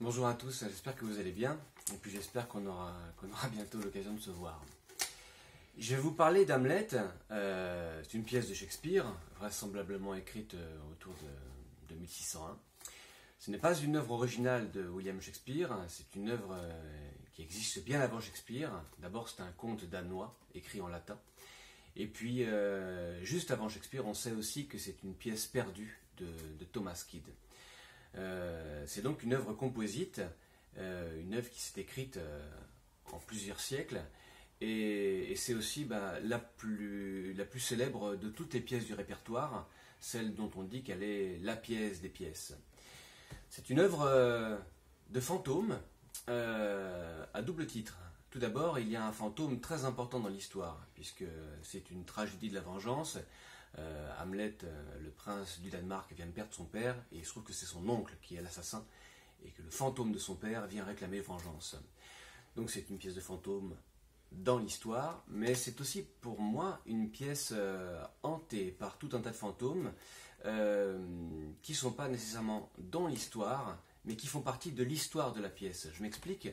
Bonjour à tous, j'espère que vous allez bien, et puis j'espère qu'on aura bientôt l'occasion de se voir. Je vais vous parler d'Hamlet, c'est une pièce de Shakespeare, vraisemblablement écrite autour de 1601. Ce n'est pas une œuvre originale de William Shakespeare, c'est une œuvre qui existe bien avant Shakespeare. D'abord c'est un conte danois, écrit en latin, et puis juste avant Shakespeare, on sait aussi que c'est une pièce perdue de Thomas Kyd. C'est donc une œuvre composite, une œuvre qui s'est écrite en plusieurs siècles, et c'est aussi la plus célèbre de toutes les pièces du répertoire, celle dont on dit qu'elle est la pièce des pièces. C'est une œuvre de fantôme à double titre. Tout d'abord, il y a un fantôme très important dans l'histoire, puisque c'est une tragédie de la vengeance. Hamlet, le prince du Danemark, vient de perdre son père, et il se trouve que c'est son oncle qui est l'assassin, et que le fantôme de son père vient réclamer vengeance. Donc c'est une pièce de fantôme dans l'histoire, mais c'est aussi pour moi une pièce hantée par tout un tas de fantômes qui ne sont pas nécessairement dans l'histoire, mais qui font partie de l'histoire de la pièce. Je m'explique.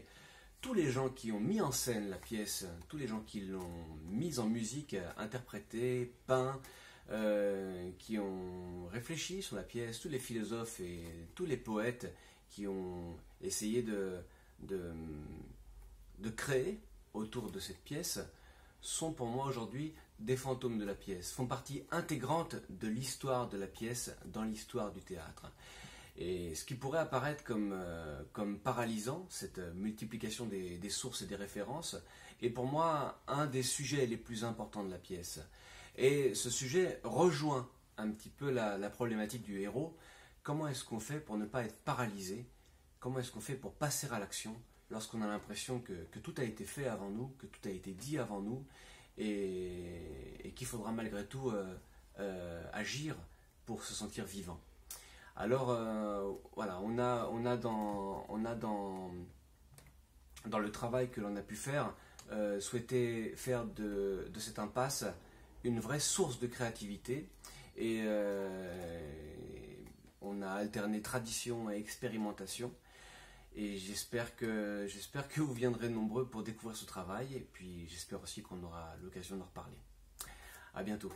Tous les gens qui ont mis en scène la pièce, tous les gens qui l'ont mise en musique, interprétée, peint, qui ont réfléchi sur la pièce, tous les philosophes et tous les poètes qui ont essayé de créer autour de cette pièce, sont pour moi aujourd'hui des fantômes de la pièce, font partie intégrante de l'histoire de la pièce dans l'histoire du théâtre. Et ce qui pourrait apparaître comme paralysant, cette multiplication des sources et des références, est pour moi un des sujets les plus importants de la pièce. Et ce sujet rejoint un petit peu la problématique du héros. Comment est-ce qu'on fait pour ne pas être paralysé? Comment est-ce qu'on fait pour passer à l'action lorsqu'on a l'impression que tout a été fait avant nous, que tout a été dit avant nous, et qu'il faudra malgré tout agir pour se sentir vivant? Alors voilà, on a dans le travail que l'on a pu faire, souhaité faire de cette impasse une vraie source de créativité, et on a alterné tradition et expérimentation, et j'espère que vous viendrez nombreux pour découvrir ce travail, et puis j'espère aussi qu'on aura l'occasion d'en reparler. À bientôt.